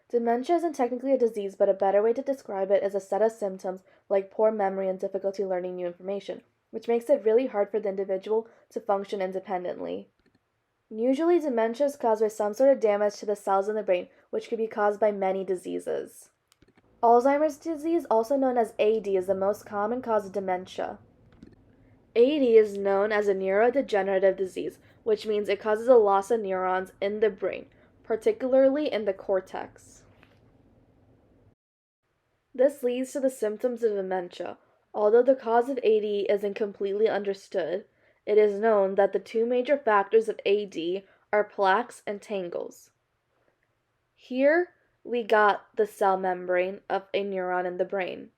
Dementia isn't technically a disease, but a better way to describe it is a set of symptoms like poor memory and difficulty learning new information, which makes it really hard for the individual to function independently. Usually, dementia is caused by some sort of damage to the cells in the brain, which could be caused by many diseases. Alzheimer's disease, also known as AD, is the most common cause of dementia. AD is known as a neurodegenerative disease, which means it causes a loss of neurons in the brain, particularly in the cortex. This leads to the symptoms of dementia. Although the cause of AD isn't completely understood, it is known that the two major factors of AD are plaques and tangles. Here we got the cell membrane of a neuron in the brain.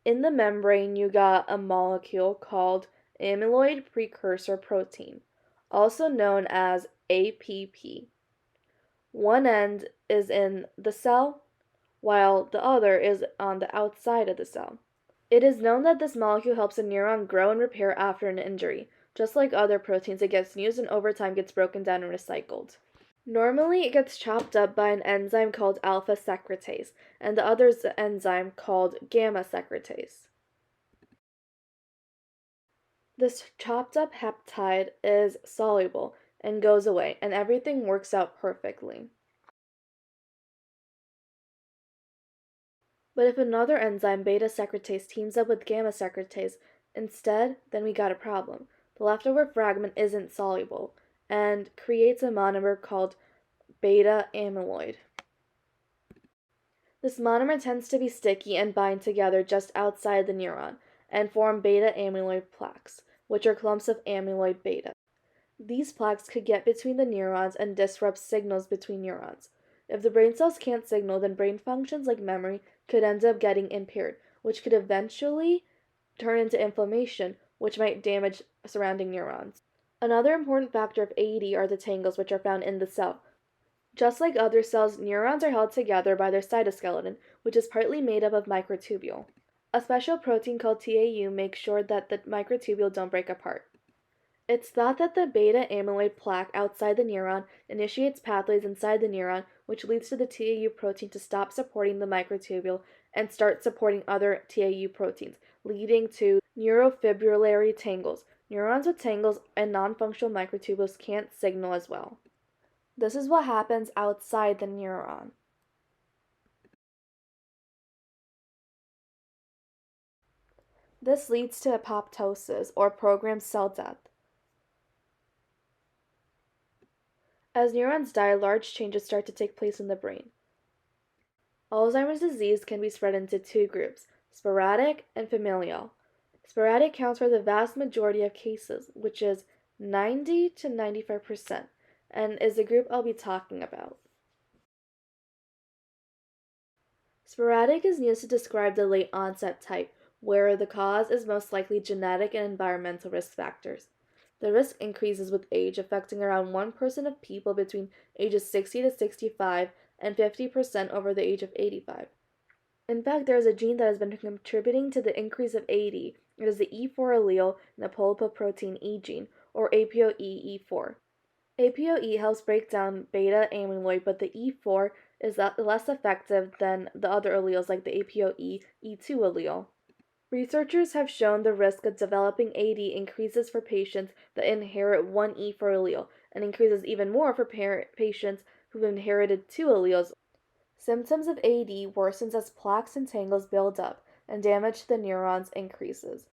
In the membrane, you got a molecule called amyloid precursor protein, also known as APP. One end is in the cell, while the other is on the outside of the cell. It is known that this molecule helps a neuron grow and repair after an injury. Just like other proteins, it gets used and over time gets broken down and recycled. Normally, it gets chopped up by an enzyme called alpha secretase, and the other is the enzyme called gamma secretase. This chopped up peptide is soluble and goes away, and everything works out perfectly. But if another enzyme, beta secretase, teams up with gamma secretase instead, then we got a problem. The leftover fragment isn't soluble and creates a monomer called beta amyloid. This monomer tends to be sticky and bind together just outside the neuron and form beta amyloid plaques, which are clumps of amyloid beta. These plaques could get between the neurons and disrupt signals between neurons. If the brain cells can't signal, then brain functions like memory could end up getting impaired, which could eventually turn into inflammation, which might damage surrounding neurons. Another important factor of AD are the tangles, which are found in the cell. Just like other cells, neurons are held together by their cytoskeleton, which is partly made up of microtubule. A special protein called TAU makes sure that the microtubule don't break apart. It's thought that the beta amyloid plaque outside the neuron initiates pathways inside the neuron, which leads to the TAU protein to stop supporting the microtubule and start supporting other TAU proteins, leading to neurofibrillary tangles. Neurons with tangles and non-functional microtubules can't signal as well. This is what happens outside the neuron. This leads to apoptosis, or programmed cell death. As neurons die, large changes start to take place in the brain. Alzheimer's disease can be spread into two groups, sporadic and familial. Sporadic counts for the vast majority of cases, which is 90 to 95%, and is the group I'll be talking about. Sporadic is used to describe the late onset type, where the cause is most likely genetic and environmental risk factors. The risk increases with age, affecting around 1% of people between ages 60 to 65 and 50% over the age of 85. In fact, there is a gene that has been contributing to the increase of AD. It is the E4 allele in the apolipoprotein E gene, or APOE4. APOE helps break down beta amyloid, but the E4 is less effective than the other alleles like the APOE E2 allele. Researchers have shown the risk of developing AD increases for patients that inherit one E4 allele and increases even more for patients who've inherited two alleles. Symptoms of AD worsens as plaques and tangles build up and damage to the neurons increases.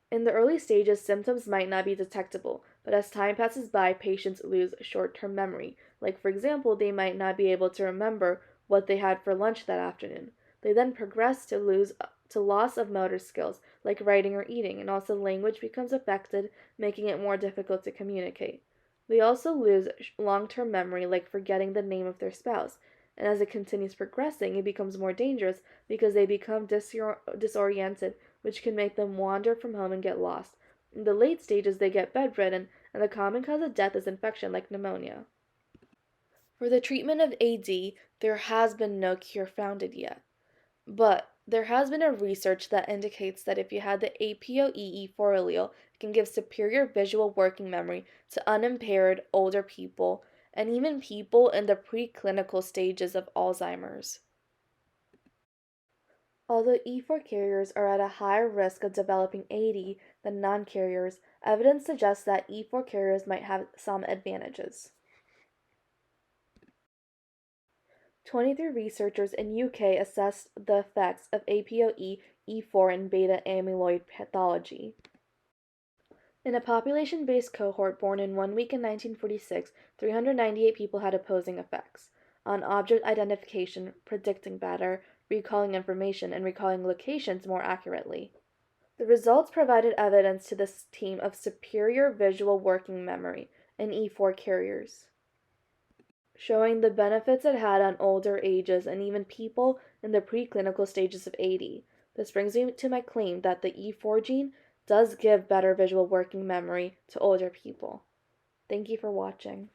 In the early stages, symptoms might not be detectable, but as time passes by, patients lose short-term memory. Like, for example, they might not be able to remember what they had for lunch that afternoon. They then progress to loss of motor skills, like writing or eating, and also language becomes affected, making it more difficult to communicate. They also lose long-term memory, like forgetting the name of their spouse. And as it continues progressing, it becomes more dangerous because they become disoriented, which can make them wander from home and get lost. In the late stages, they get bedridden, and the common cause of death is infection like pneumonia. For the treatment of AD, there has been no cure founded yet. But There has been a research that indicates that if you had the APOE4 allele, it can give superior visual working memory to unimpaired older people and even people in the preclinical stages of Alzheimer's. Although E4 carriers are at a higher risk of developing AD than non-carriers, evidence suggests that E4 carriers might have some advantages. 23 researchers in UK assessed the effects of APOE, E4, and beta amyloid pathology. In a population-based cohort born in 1 week in 1946, 398 people had opposing effects on object identification, predicting better, recalling information, and recalling locations more accurately. The results provided evidence to this team of superior visual working memory in E4 carriers, showing the benefits it had on older ages and even people in the preclinical stages of AD. This brings me to my claim that the E4 gene does give better visual working memory to older people. Thank you for watching.